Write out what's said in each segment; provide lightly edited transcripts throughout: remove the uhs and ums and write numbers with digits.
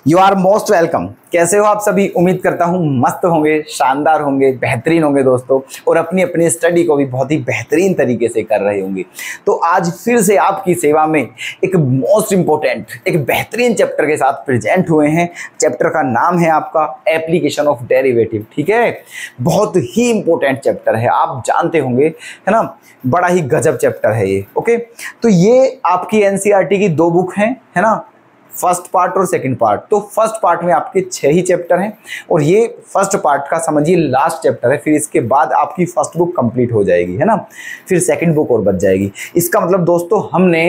You are most welcome. कैसे हो आप सभी? उम्मीद करता हूँ मस्त होंगे, शानदार होंगे, बेहतरीन होंगे दोस्तों, और अपनी अपनी स्टडी को भी बहुत ही बेहतरीन तरीके से कर रहे होंगे। तो आज फिर से आपकी सेवा में एक मोस्ट इंपॉर्टेंट, एक बेहतरीन चैप्टर के साथ प्रेजेंट हुए हैं। चैप्टर का नाम है आपका एप्लीकेशन ऑफ डेरिवेटिव। ठीक है, बहुत ही इंपॉर्टेंट चैप्टर है, आप जानते होंगे, है ना। बड़ा ही गजब चैप्टर है ये। ओके, तो ये आपकी एनसीईआरटी की दो बुक हैं, है ना, फर्स्ट पार्ट और सेकंड पार्ट। तो फर्स्ट पार्ट में आपके 6 ही चैप्टर हैं और ये फर्स्ट पार्ट का समझिए लास्ट चैप्टर है। फिर इसके बाद आपकी फर्स्ट बुक कंप्लीट हो जाएगी, है ना, फिर सेकंड बुक और बच जाएगी। इसका मतलब दोस्तों हमने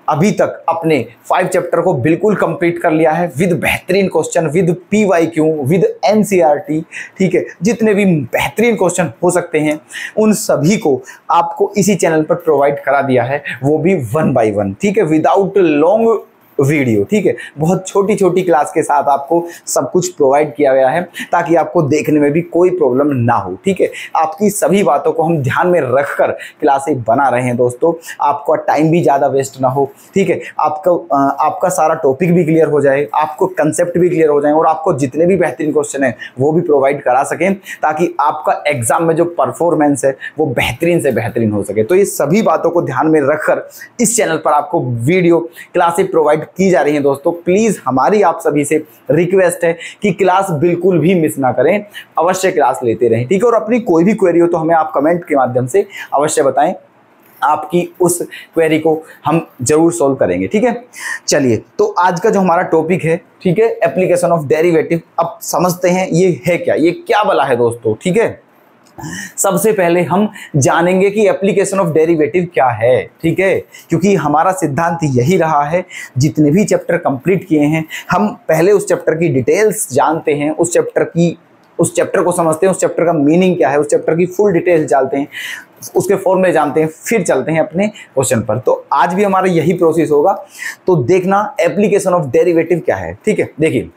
अभी तक अपने 5 चैप्टर को बिल्कुल कंप्लीट कर लिया है, विद बेहतरीन question, with PYQ, with NCERT. ठीक है, जितने भी बेहतरीन क्वेश्चन हो सकते हैं उन सभी को आपको इसी चैनल पर प्रोवाइड करा दिया है, वो भी 1 by 1। ठीक है, विदाउट लॉन्ग वीडियो। ठीक है, बहुत छोटी छोटी क्लास के साथ आपको सब कुछ प्रोवाइड किया गया है ताकि आपको देखने में भी कोई प्रॉब्लम ना हो। ठीक है, आपकी सभी बातों को हम ध्यान में रखकर क्लासें बना रहे हैं दोस्तों, आपका टाइम भी ज़्यादा वेस्ट ना हो। ठीक है, आपका सारा टॉपिक भी क्लियर हो जाए, आपको कंसेप्ट भी क्लियर हो जाए और आपको जितने भी बेहतरीन क्वेश्चन हैं वो भी प्रोवाइड करा सकें ताकि आपका एग्जाम में जो परफॉर्मेंस है वो बेहतरीन से बेहतरीन हो सके। तो ये सभी बातों को ध्यान में रखकर इस चैनल पर आपको वीडियो क्लासें प्रोवाइड की जा रही हैं दोस्तों। प्लीज हमारी आप सभी से रिक्वेस्ट है कि क्लास बिल्कुल भी मिस ना करें, अवश्य क्लास लेते रहें। ठीक है, और अपनी कोई भी क्वेरी हो तो हमें आप कमेंट के माध्यम से अवश्य बताएं, आपकी उस क्वेरी को हम जरूर सॉल्व करेंगे। ठीक है, चलिए तो आज का जो हमारा टॉपिक है, ठीक है, एप्लीकेशन ऑफ डेरिवेटिव। अब समझते हैं ये है क्या, ये क्या भला है दोस्तों। ठीक है, सबसे पहले हम जानेंगे कि एप्लीकेशन ऑफ डेरिवेटिव क्या है। ठीक है, क्योंकि हमारा सिद्धांत यही रहा है, जितने भी चैप्टर कंप्लीट किए हैं हम पहले उस चैप्टर की डिटेल्स जानते हैं, उस चैप्टर को समझते हैं, उस चैप्टर का मीनिंग क्या है, उस चैप्टर की फुल डिटेल्स जानते हैं, उसके फॉर्मूले जानते हैं, फिर चलते हैं अपने क्वेश्चन पर। तो आज भी हमारा यही प्रोसेस होगा। तो देखना एप्लीकेशन ऑफ डेरिवेटिव क्या है। ठीक है, देखिए,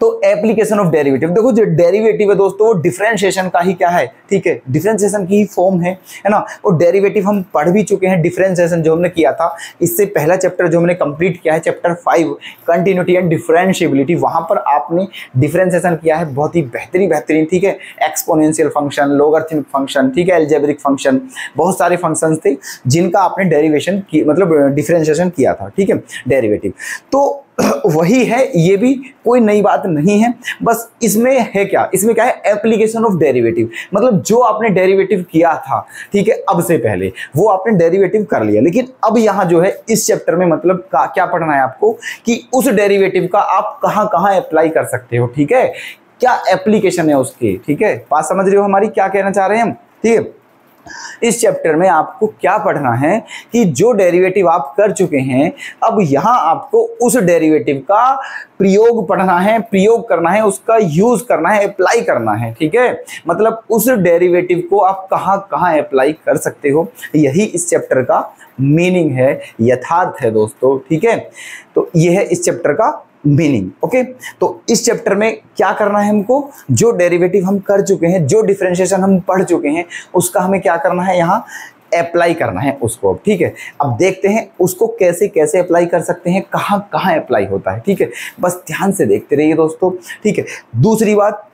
तो एप्लीकेशन ऑफ डेरिवेटिव, देखो जो डेरिवेटिव है दोस्तों वो डिफरेंशिएशन का ही क्या है, ठीक है, डिफरेंशिएशन की ही फॉर्म है ना। और डेरिवेटिव हम पढ़ भी चुके हैं, डिफरेंशिएशन जो हमने किया था, इससे पहला चैप्टर जो हमने कंप्लीट किया है, चैप्टर 5 कंटिन्यूटी एंड डिफरेंशिएबिलिटी, वहां पर आपने डिफरेंशिएशन किया है बहुत ही बेहतरीन। ठीक है, एक्सपोनेंशियल फंक्शन, लोगरिथमिक फंक्शन, ठीक है, अलजेब्रिक फंक्शन, बहुत सारे फंक्शंस थे जिनका आपने डेरिवेशन की मतलब डिफरेंशिएशन किया था। ठीक है, डेरिवेटिव तो वही है, ये भी कोई नई बात नहीं है। बस इसमें है क्या, इसमें क्या है, एप्लीकेशन ऑफ डेरिवेटिव, मतलब जो आपने डेरिवेटिव किया था, ठीक है, अब से पहले वो आपने डेरिवेटिव कर लिया, लेकिन अब यहाँ जो है इस चैप्टर में मतलब क्या पढ़ना है आपको कि उस डेरिवेटिव का आप कहाँ कहाँ अप्लाई कर सकते हो। ठीक है, क्या एप्लीकेशन है उसकी। ठीक है, बात समझ रहे हो हमारी, क्या कहना चाह रहे हैं हम। ठीक है, इस चैप्टर में आपको क्या पढ़ना है कि जो डेरिवेटिव आप कर चुके हैं, अब यहां आपको उस डेरिवेटिव का प्रयोग पढ़ना है, प्रयोग करना है, उसका यूज करना है, अप्लाई करना है। ठीक है, मतलब उस डेरिवेटिव को आप कहां कहां अप्लाई कर सकते हो, यही इस चैप्टर का मीनिंग है, यथार्थ है दोस्तों। ठीक है, तो यह है इस चैप्टर का मीनिंग। ओके, तो इस चैप्टर में क्या करना है हमको, जो डेरिवेटिव हम कर चुके हैं, जो डिफरेंशिएशन हम पढ़ चुके हैं, उसका हमें क्या करना है, यहाँ अप्लाई करना है उसको। ठीक है, अब देखते हैं उसको कैसे कैसे अप्लाई कर सकते हैं, कहाँ कहाँ अप्लाई होता है। ठीक है, बस ध्यान से देखते रहिए दोस्तों। ठीक है, दूसरी बात,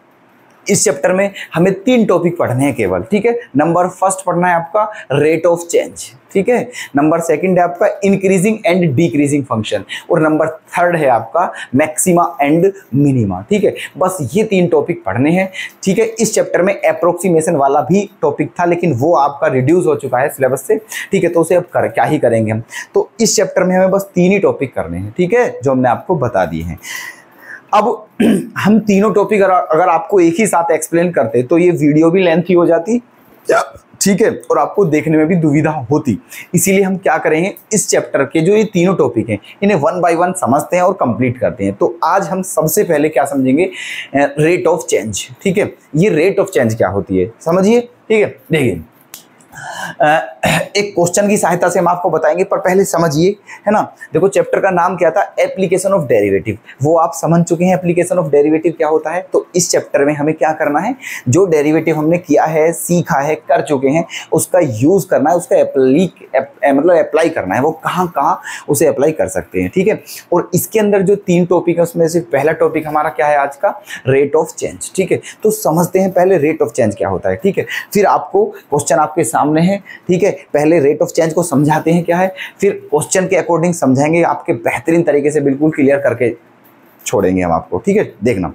इस चैप्टर में हमें 3 टॉपिक पढ़ने हैं केवल। ठीक है, नंबर फर्स्ट पढ़ना है आपका रेट ऑफ चेंज। ठीक है, नंबर सेकंड है आपका इंक्रीजिंग एंड डिक्रीजिंग फंक्शन, और नंबर थर्ड है आपका मैक्सिमा एंड मिनिमा। ठीक है, बस ये 3 टॉपिक पढ़ने हैं। ठीक है, इस चैप्टर में अप्रोक्सीमेशन वाला भी टॉपिक था, लेकिन वो आपका रिड्यूस हो चुका है सिलेबस से। ठीक है, तो उसे अब क्या ही करेंगे हम, तो इस चैप्टर में हमें बस 3 ही टॉपिक करने हैं। ठीक है, जो हमने आपको बता दिए हैं। अब हम तीनों टॉपिक अगर आपको एक ही साथ एक्सप्लेन करते तो ये वीडियो भी लेंथी हो जाती, ठीक है, और आपको देखने में भी दुविधा होती। इसीलिए हम क्या करेंगे, इस चैप्टर के जो ये तीनों टॉपिक हैं इन्हें 1 by 1 समझते हैं और कंप्लीट करते हैं। तो आज हम सबसे पहले क्या समझेंगे, रेट ऑफ चेंज। ठीक है, ये रेट ऑफ चेंज क्या होती है समझिए। ठीक है, देखिए एक क्वेश्चन की सहायता से हम आपको बताएंगे, पर पहले समझिए, है ना। देखो चैप्टर का नाम क्या था, एप्लीकेशन ऑफ डेरिवेटिव, वो आप समझ चुके हैं एप्लीकेशन ऑफ डेरिवेटिव क्या होता है। तो इस चैप्टर में हमें क्या करना है, जो डेरिवेटिव हमने किया है, सीखा है, कर चुके हैं, उसका यूज करना है, उसका अप्लाई करना है, वो कहाँ कहाँ उसे अप्लाई कर सकते हैं, ठीक है। और इसके अंदर जो 3 टॉपिक है उसमें से पहला टॉपिक हमारा क्या है आज का, रेट ऑफ चेंज, ठीक है। तो समझते हैं पहले रेट ऑफ चेंज क्या होता है, ठीक है। फिर आपको क्वेश्चन आपके सामने है, ठीक है। पहले रेट ऑफ चेंज को समझाते हैं क्या है, फिर क्वेश्चन के अकॉर्डिंग समझाएंगे, आपके बेहतरीन तरीके से बिल्कुल क्लियर करके छोड़ेंगे हम आपको, ठीक है। देखना,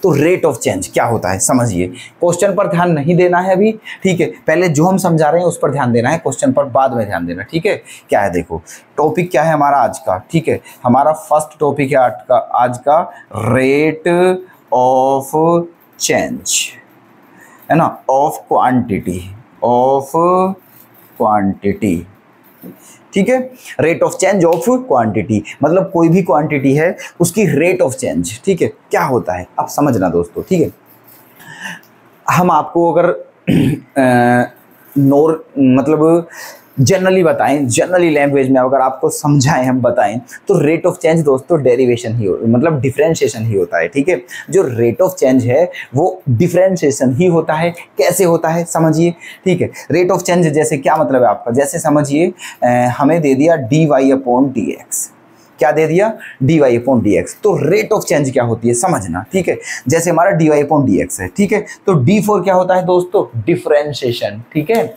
तो रेट ऑफ चेंज क्या होता है समझिए। क्वेश्चन पर ध्यान नहीं देना है अभी, ठीक है। पहले जो हम समझा रहे हैं उस पर ध्यान देना है, क्वेश्चन पर बाद में ध्यान देना, ठीक है। क्या है देखो, टॉपिक क्या है हमारा आज का, ठीक है। हमारा फर्स्ट टॉपिक है आज का रेट ऑफ चेंज, है ना, ऑफ क्वांटिटी, ठीक है। Rate of change of quantity मतलब कोई भी क्वांटिटी है उसकी रेट ऑफ चेंज, ठीक है, क्या होता है आप समझना दोस्तों, ठीक है। हम आपको अगर मतलब जनरली बताएं, जनरली लैंग्वेज में अगर आपको समझाएं, हम बताएं, तो रेट ऑफ चेंज दोस्तों डेरिवेशन ही मतलब डिफरेंशिएशन ही होता है, ठीक है। जो रेट ऑफ चेंज है वो डिफरेंशिएशन ही होता है। कैसे होता है समझिए, ठीक है। रेट ऑफ चेंज जैसे क्या मतलब है आपका, जैसे समझिए हमें दे दिया dy/dx, क्या दे दिया, dy/dx। तो रेट ऑफ चेंज क्या होती है समझना, ठीक है। जैसे हमारा dy/dx है, ठीक है। तो d4 क्या होता है दोस्तों, डिफरेंशिएशन, ठीक है।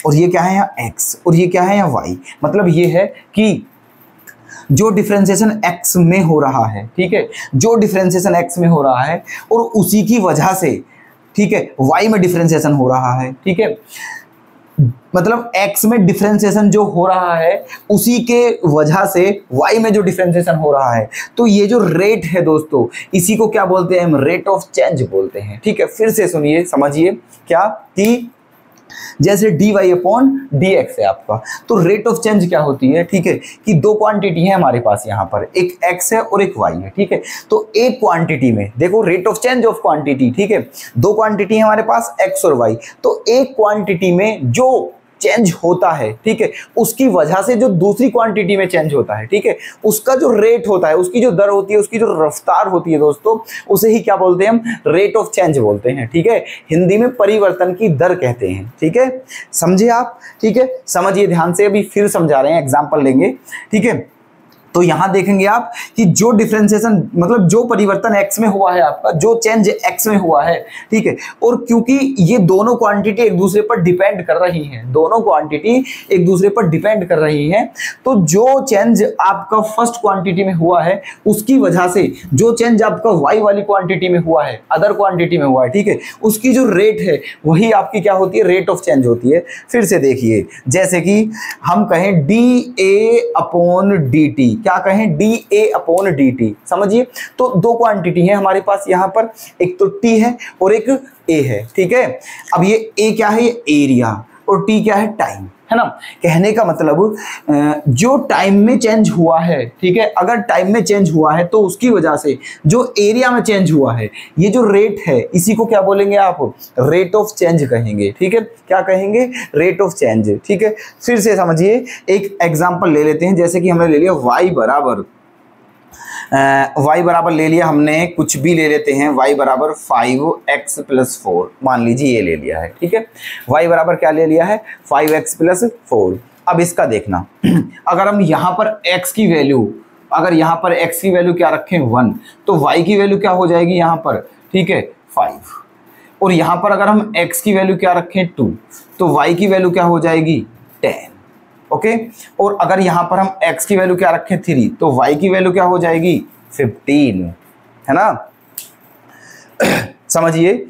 और ये क्या है यहाँ x, और ये क्या है यहाँ y। मतलब ये है कि जो डिफरेंशिएशन x में हो रहा है, ठीक है, जो डिफरेंशिएशन x में हो रहा है और उसी की वजह से, ठीक है, y में डिफरेंशिएशन हो रहा है, ठीक है। मतलब x में डिफरेंशिएशन जो हो रहा है उसी के वजह से y में जो डिफरेंशिएशन हो रहा है, तो ये जो रेट है दोस्तों, इसी को क्या बोलते हैं हम, रेट ऑफ चेंज बोलते हैं, ठीक है। फिर से सुनिए, समझिए क्या, कि जैसे dy/dx है आपका, तो रेट ऑफ चेंज क्या होती है, ठीक है, कि 2 क्वांटिटी है हमारे पास यहाँ पर, एक x है और एक y है, ठीक है। तो एक क्वांटिटी में देखो rate of change of quantity, ठीक है, 2 क्वांटिटी है हमारे पास x और y, तो एक क्वांटिटी में जो चेंज होता है, ठीक है, उसकी वजह से जो दूसरी क्वांटिटी में चेंज होता है, ठीक है, उसका जो रेट होता है, उसकी जो दर होती है, उसकी जो रफ्तार होती है दोस्तों, उसे ही क्या बोलते हैं हम, रेट ऑफ चेंज बोलते हैं, ठीक है। हिंदी में परिवर्तन की दर कहते हैं, ठीक है। समझे आप, ठीक है। समझिए ध्यान से, अभी फिर समझा रहे हैं, एग्जाम्पल लेंगे, ठीक है। तो यहां देखेंगे आप कि जो डिफरेंशिएशन मतलब जो परिवर्तन x में हुआ है आपका, जो चेंज x में हुआ है, ठीक है, और क्योंकि ये दोनों क्वांटिटी एक दूसरे पर डिपेंड कर रही हैं, दोनों क्वांटिटी एक दूसरे पर डिपेंड कर रही हैं, तो जो चेंज आपका फर्स्ट क्वांटिटी में हुआ है उसकी वजह से जो चेंज आपका y वाली क्वांटिटी में हुआ है, अदर क्वांटिटी में हुआ है, ठीक है, उसकी जो रेट है वही आपकी क्या होती है, रेट ऑफ चेंज होती है। फिर से देखिए, जैसे कि हम कहें dA/dt, क्या कहें, dA/dt, समझिए। तो 2 क्वांटिटी है हमारे पास यहाँ पर, एक तो T है और एक A है, ठीक है। अब ये A क्या है, ये एरिया, और T क्या है, टाइम, है ना। कहने का मतलब जो टाइम में चेंज हुआ है, ठीक है, अगर टाइम में चेंज हुआ है तो उसकी वजह से जो एरिया में चेंज हुआ है, ये जो रेट है, इसी को क्या बोलेंगे आप, रेट ऑफ चेंज कहेंगे, ठीक है। क्या कहेंगे, रेट ऑफ चेंज, ठीक है। फिर से समझिए, एक एग्जांपल ले लेते हैं, जैसे कि हमने ले लिया y बराबर ले लिया हमने, कुछ भी ले लेते हैं, y बराबर 5x + 4, मान लीजिए ये ले लिया है, ठीक है। y बराबर क्या ले लिया है, 5x + 4। अब इसका देखना, अगर हम यहाँ पर x की वैल्यू, अगर यहाँ पर x की वैल्यू क्या रखें 1, तो y की वैल्यू क्या हो जाएगी यहाँ पर, ठीक है, 5। और यहाँ पर अगर हम x की वैल्यू क्या रखें 2, तो y की वैल्यू क्या हो जाएगी 10, ओके। और अगर यहाँ पर हम x की वैल्यू क्या रखें 3, तो y की वैल्यू क्या हो जाएगी 15, है ना। समझिए,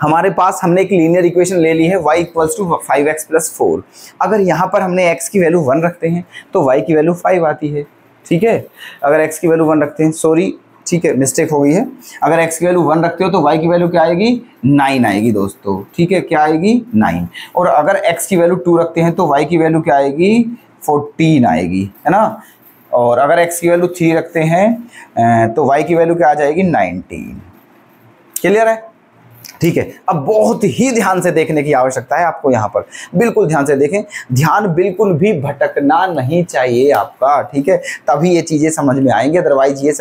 हमारे पास हमने एक लीनियर इक्वेशन ले ली है, y = 5x + 4। अगर यहाँ पर हमने x की वैल्यू 1 रखते हैं तो y की वैल्यू 5 आती है, ठीक है। अगर x की वैल्यू 1 रखते हैं, सॉरी, ठीक है, मिस्टेक हो गई है। अगर x की वैल्यू 1 रखते हो तो y की वैल्यू क्या आएगी, 9 आएगी दोस्तों, ठीक है, क्या आएगी 9। और अगर x की वैल्यू 2 रखते हैं तो y की वैल्यू क्या आएगी 14 आएगी, है ना। और अगर x की वैल्यू 3 रखते हैं तो y की वैल्यू क्या आ जाएगी 19। क्लियर है, ठीक है। अब बहुत ही ध्यान से देखने की आवश्यकता है आपको यहाँ पर, बिल्कुल ध्यान से देखें, ध्यान बिल्कुल भी भटकना नहीं चाहिए आपका, ठीक है, तभी ये चीजें समझ में आएंगे, अदरवाइज ये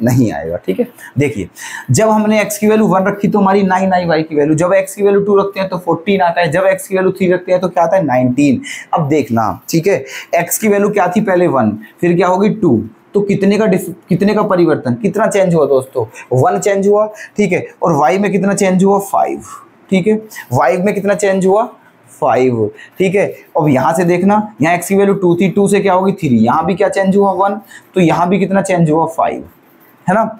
नहीं आएगा, ठीक है। देखिए, जब हमने x की वैल्यू 1 रखी तो हमारी 9 आई y की वैल्यू, जब x की वैल्यू 2 रखते हैं तो 14 आता है, जब x की वैल्यू 3 रखते हैं तो क्या आता है 19। अब देखना, ठीक है, x की वैल्यू क्या थी पहले 1, फिर क्या होगी 2, तो कितने का परिवर्तन, कितना चेंज हुआ दोस्तों, 1 चेंज हुआ, ठीक है। और y में कितना चेंज हुआ 5, ठीक है, y में कितना चेंज हुआ 5, ठीक है। अब यहां से देखना, यहाँ x की वैल्यू 2 थी, 2 से क्या होगी 3, यहाँ भी क्या चेंज हुआ 1, तो यहाँ भी कितना चेंज हुआ 5, है ना।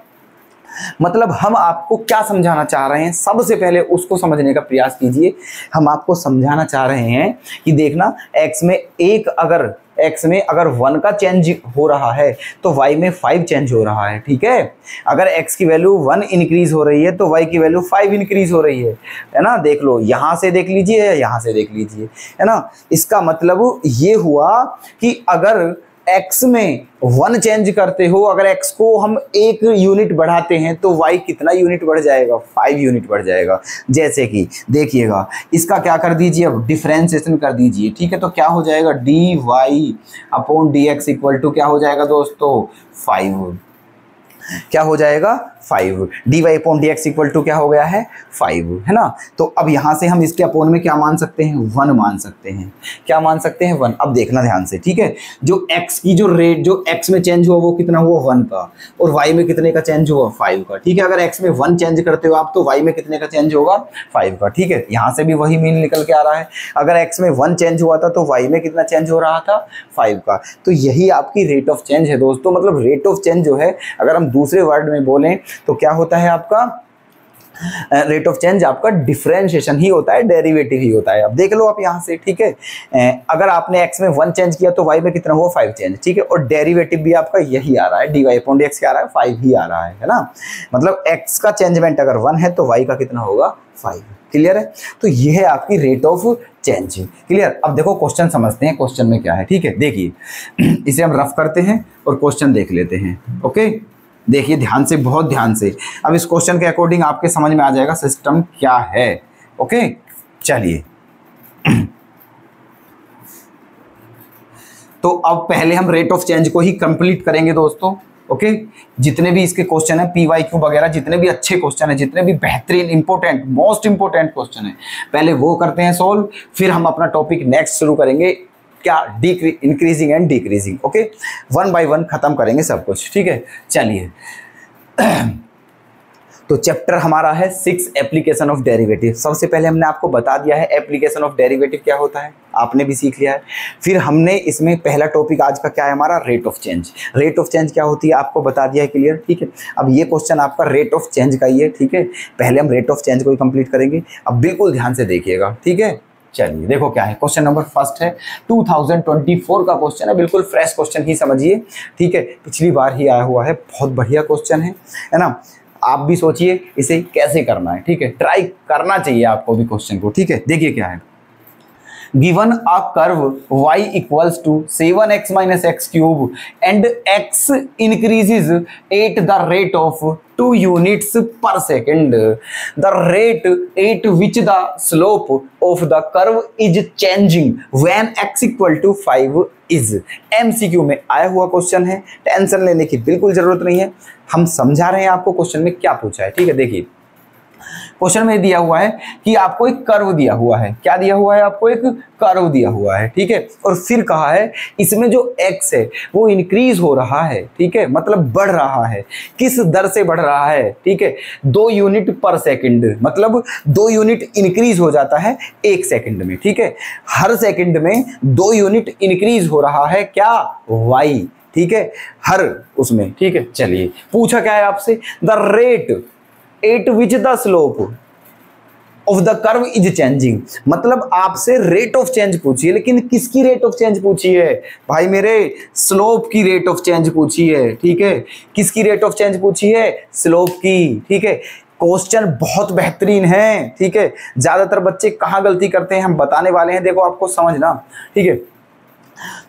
मतलब हम आपको क्या समझाना चाह रहे हैं, सबसे पहले उसको समझने का प्रयास कीजिए। हम आपको समझाना चाह रहे हैं कि देखना, x में अगर 1 का चेंज हो रहा है तो y में 5 चेंज हो रहा है, ठीक है। अगर x की वैल्यू 1 इंक्रीज हो रही है तो y की वैल्यू 5 इंक्रीज हो रही है ना। देख लो, यहां से देख लीजिए, यहां से देख लीजिए, है ना। इसका मतलब ये हुआ कि अगर x में 1 चेंज करते हो, अगर x को हम 1 यूनिट बढ़ाते हैं तो y कितना यूनिट बढ़ जाएगा, 5 यूनिट बढ़ जाएगा। जैसे कि देखिएगा, इसका क्या कर दीजिए, अब डिफरेंशिएशन कर दीजिए, ठीक है। तो क्या हो जाएगा, dy/dx इक्वल टू क्या हो जाएगा दोस्तों 5, क्या हो जाएगा 5, dy/dx इक्वल टू क्या हो गया है 5, है ना। तो अब यहां से हम इसके अपोन में क्या मान सकते हैं, 1 मान सकते हैं, क्या मान सकते हैं 1। अब देखना ध्यान से, ठीक है, जो x की जो रेट जो x में चेंज हुआ वो कितना हुआ 1 का, और y में कितने का चेंज हुआ 5 का, ठीक है। अगर x में 1 चेंज करते हो आप तो y में कितने का चेंज होगा 5 का, ठीक है। यहां से भी वही मीन निकल के आ रहा है, अगर x में 1 चेंज हुआ था तो y में कितना चेंज हो रहा था 5 का। तो यही आपकी रेट ऑफ चेंज है दोस्तों। मतलब रेट ऑफ चेंज जो है, अगर हम दूसरे वर्ड में बोलें तो क्या होता है आपका, रेट ऑफ चेंज आपका डिफरेंशिएशन ही होता है, डेरिवेटिव ही होता है। अब देख लो आप यहां से, ठीक है, अगर आपने x में 1 चेंज किया तो y में कितना हुआ 5 चेंज, ठीक है। और डेरिवेटिव भी आपका यही आ रहा है, dy/dx क्या आ रहा है 5 ही आ रहा है ना। मतलब x का चेंजमेंट अगर 1 है तो y का कितना होगा 5, क्लियर है। तो ये है आपकी रेट ऑफ चेंज, क्लियर। अब देखो क्वेश्चन समझते हैं, क्वेश्चन में क्या है, ठीक है। देखिए, इसे हम रफ करते हैं और क्वेश्चन देख लेते हैं, ओके। देखिए ध्यान से, बहुत ध्यान से, अब इस क्वेश्चन के अकॉर्डिंग आपके समझ में आ जाएगा सिस्टम क्या है, ओके। चलिए, तो अब पहले हम रेट ऑफ चेंज को ही कंप्लीट करेंगे दोस्तों, ओके। जितने भी इसके क्वेश्चन है PYQ वगैरह, जितने भी अच्छे क्वेश्चन है, जितने भी बेहतरीन इंपॉर्टेंट मोस्ट इंपॉर्टेंट क्वेश्चन है, पहले वो करते हैं सोल्व, फिर हम अपना टॉपिक नेक्स्ट शुरू करेंगे, क्या increasing and decreasing, okay. 1 by 1 खत्म करेंगे सब कुछ, ठीक है। चलिए, तो चैप्टर हमारा है 6 एप्लीकेशन ऑफ डेरिवेटिव। सबसे पहले हमने आपको बता दिया है एप्लीकेशन ऑफ डेरिवेटिव क्या होता है, आपने भी सीख लिया है। फिर हमने इसमें पहला टॉपिक आज का क्या है हमारा, rate of change. Rate of change क्या होती है आपको बता दिया है, क्लियर, ठीक है। अब ये क्वेश्चन आपका रेट ऑफ चेंज का ही है, ठीक है। पहले हम रेट ऑफ चेंज को ही कंप्लीट करेंगे। अब बिल्कुल ध्यान से देखिएगा, ठीक है। चलिए देखो क्या है, क्वेश्चन नंबर फर्स्ट है, 2024 का क्वेश्चन है, बिल्कुल फ्रेश क्वेश्चन ही समझिए, ठीक है। पिछली बार ही आया हुआ है, बहुत बढ़िया क्वेश्चन है ना। आप भी सोचिए इसे कैसे करना है, ठीक है, ट्राई करना चाहिए आपको भी क्वेश्चन को, ठीक है। देखिए क्या है, given a curve y equals to 7x minus x cube and x increases at the rate of 2 units per second, the rate at which the slope of the curve is changing when x equal to 5 is। MCQ में आया हुआ question है, tension लेने की बिल्कुल जरूरत नहीं है, हम समझा रहे हैं आपको क्वेश्चन में क्या पूछा है, ठीक है। देखिए क्वेश्चन में दिया हुआ है कि आपको एक कर्व दिया हुआ है, क्या दिया हुआ है, आपको एक कर्व दिया हुआ है, ठीक है। और फिर कहा है इसमें जो x है वो इंक्रीज हो रहा है, ठीक है, मतलब बढ़ रहा है, किस दर से बढ़ रहा है, ठीक है, 2 यूनिट पर सेकंड, मतलब 2 यूनिट इंक्रीज हो जाता है 1 सेकंड में, ठीक है। हर सेकंड में 2 यूनिट इंक्रीज हो रहा है क्या, y, ठीक है, हर उसमें, ठीक है। चलिए पूछा क्या है आपसे, the rate at which the slope of the curve is changing, मतलब आपसे रेट ऑफ चेंज पूछी है, लेकिन किसकी रेट ऑफ चेंज पूछी है भाई मेरे, स्लोप की रेट ऑफ चेंज पूछी है, ठीक है। किसकी रेट ऑफ चेंज पूछी है, स्लोप की, ठीक है। क्वेश्चन बहुत बेहतरीन है, ठीक है। ज्यादातर बच्चे कहाँ गलती करते हैं हम बताने वाले हैं, देखो आपको समझना, ठीक है।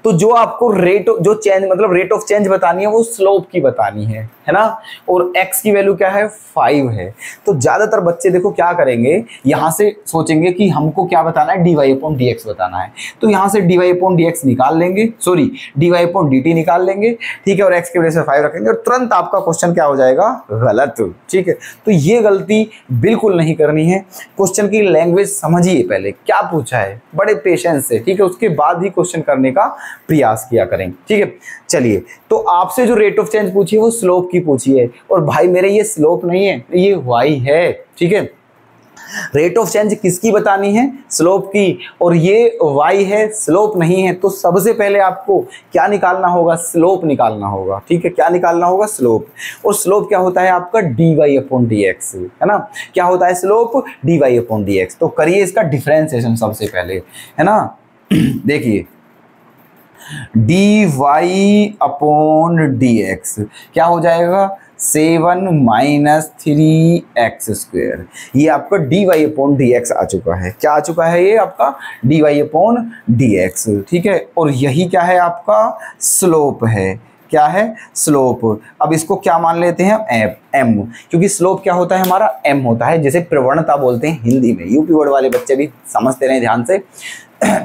तो जो आपको जो चेंज मतलब रेट ऑफ चेंज बतानी है वो स्लोप की बतानी है ना। और x की वैल्यू क्या है 5 है। तो ज्यादातर बच्चे देखो क्या करेंगे, यहां से सोचेंगे कि हमको क्या बताना है dy/dx बताना है, तो यहां से dy/dx निकाल लेंगे, सॉरी dy/dt निकाल लेंगे, ठीक है, और x की वजह से 5 रखेंगे और तुरंत आपका क्वेश्चन क्या हो जाएगा गलत, ठीक है। तो ये गलती बिल्कुल नहीं करनी है। क्वेश्चन की लैंग्वेज समझिए, पहले क्या पूछा है बड़े पेशेंस से, ठीक है, उसके बाद ही क्वेश्चन करने का प्रयास किया करें, ठीक है। चलिए, तो आपसे जो रेट ऑफ चेंज पूछी है वो स्लोप की पूछी है, और भाई मेरे ये स्लोप नहीं है, ये y है, ठीक है। रेट ऑफ चेंज किसकी बतानी है, स्लोप की, और ये y है, स्लोप नहीं है। तो सबसे पहले आपको क्या निकालना होगा, स्लोप निकालना होगा, ठीक है। क्या निकालना होगा, स्लोप। और स्लोप क्या होता है आपका dy/dx, है ना। क्या होता है स्लोप, dy/dx। तो करिए इसका डिफरेंशिएशन सबसे पहले, है ना। देखिए dy/dx क्या हो जाएगा 7 - 3x²। ये आपका dy/dx आ चुका है। क्या आ चुका है, ये आपका dy/dx, ठीक है। और यही क्या है आपका स्लोप है। क्या है, स्लोप। अब इसको क्या मान लेते हैं, m, क्योंकि स्लोप क्या होता है हमारा, m होता है, जैसे प्रवणता बोलते हैं हिंदी में। यूपी बोर्ड वाले बच्चे भी समझते रहे ध्यान से,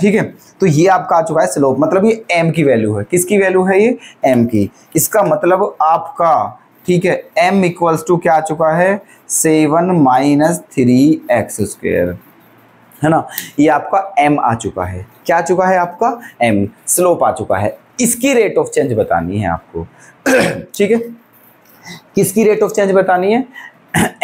ठीक है। तो ये आपका आ चुका है स्लोप, मतलब ये m की वैल्यू है। किसकी वैल्यू है, ये m की। इसका मतलब आपका, ठीक है, m = क्या आ चुका है 7 - 3x², है ना। ये आपका m आ चुका है। क्या आ चुका है आपका m, स्लोप आ चुका है। इसकी रेट ऑफ चेंज बतानी है आपको, ठीक है। किसकी रेट ऑफ चेंज बतानी है,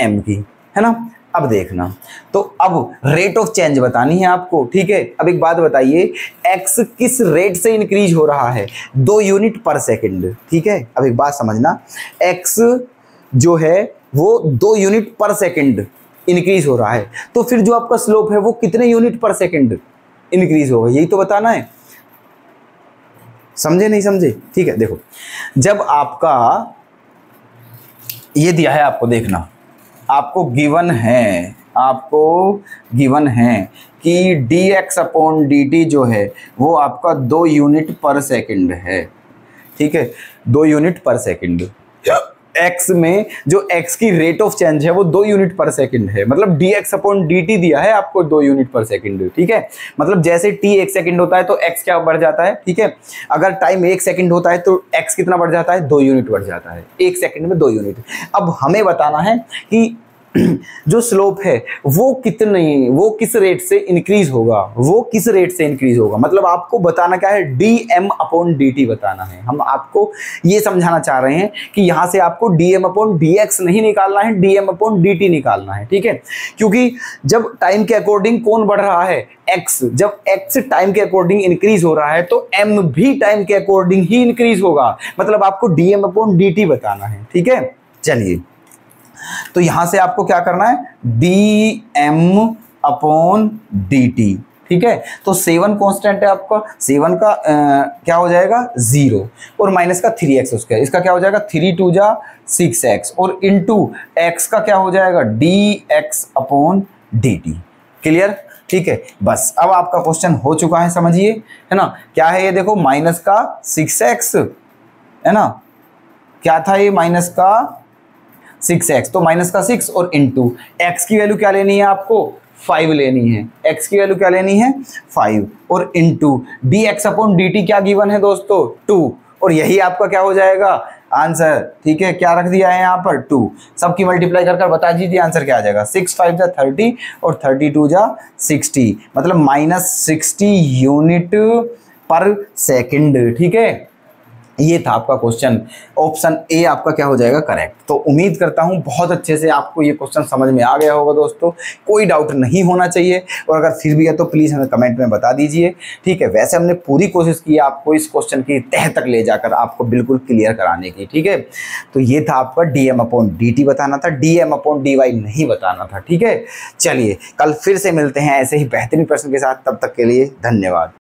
m की, है ना। अब देखना, तो अब रेट ऑफ चेंज बतानी है आपको, ठीक है। अब एक बात बताइए, x किस रेट से इंक्रीज हो रहा है, 2 यूनिट पर सेकंड, ठीक है। अब एक बात समझना, x जो है वो 2 यूनिट पर सेकंड इंक्रीज हो रहा है, तो फिर जो आपका स्लोप है वो कितने यूनिट पर सेकंड इंक्रीज होगा, यही तो बताना है। समझे नहीं समझे, ठीक है। देखो, जब आपका ये दिया है, आपको देखना, आपको गिवन है कि dx/dt जो है वो आपका 2 यूनिट पर सेकंड है, ठीक है, 2 यूनिट पर सेकंड। x में जो x की रेट ऑफ चेंज है वो 2 यूनिट पर सेकंड है, मतलब dx/dt दिया है आपको 2 यूनिट पर सेकंड, ठीक है। मतलब जैसे t 1 सेकंड होता है तो x क्या बढ़ जाता है, ठीक है। अगर टाइम 1 सेकंड होता है तो x कितना बढ़ जाता है, 2 यूनिट बढ़ जाता है, 1 सेकंड में 2 यूनिट। अब हमें बताना है कि जो स्लोप है वो किस रेट से इंक्रीज होगा, मतलब आपको बताना क्या है, dm/dt बताना है। हम आपको ये समझाना चाह रहे हैं कि यहां से आपको dm/dx नहीं निकालना है, dm/dt निकालना है, ठीक है। क्योंकि जब टाइम के अकॉर्डिंग कौन बढ़ रहा है, x, जब x टाइम के अकॉर्डिंग इंक्रीज हो रहा है तो m भी टाइम के अकॉर्डिंग ही इंक्रीज होगा, मतलब आपको dm/dt बताना है, ठीक है। चलिए, तो यहां से आपको क्या करना है, dm/dt, ठीक है। तो 7 कांस्टेंट है आपका, 7 का क्या हो जाएगा 0, और माइनस का 3x², इसका क्या हो जाएगा 3 2 जा 6x, और इनटू x का क्या हो जाएगा dx/dt। क्लियर, ठीक है। बस अब आपका क्वेश्चन हो चुका है, समझिए, है ना। क्या है ये, देखो माइनस का 6x, है ना। क्या था ये, माइनस का 6x, तो माइनस का 6 और इनटू x की वैल्यू क्या लेनी है आपको 5 लेनी है, x की वैल्यू क्या लेनी है 5, और इनटू dx/dt क्या गिवन है दोस्तों 2, और यही आपका क्या हो जाएगा आंसर, ठीक है। क्या रख दिया है यहाँ पर 2, सबकी मल्टीप्लाई कर बता दीजिए आंसर क्या आ जाएगा, 6 5 जा 30 और 32 जा 60, मतलब -60 यूनिट पर सेकंड, ठीक है। ये था आपका क्वेश्चन, ऑप्शन ए आपका क्या हो जाएगा करेक्ट। तो उम्मीद करता हूँ बहुत अच्छे से आपको ये क्वेश्चन समझ में आ गया होगा दोस्तों, कोई डाउट नहीं होना चाहिए, और अगर फिर भी है तो प्लीज़ हमें कमेंट में बता दीजिए, ठीक है। वैसे हमने पूरी कोशिश की है आपको इस क्वेश्चन की तह तक ले जाकर आपको बिल्कुल क्लियर कराने की, ठीक है। तो ये था आपका dm/dt बताना था, dm/dy नहीं बताना था, ठीक है। चलिए, कल फिर से मिलते हैं ऐसे ही बेहतरीन प्रश्न के साथ, तब तक के लिए धन्यवाद।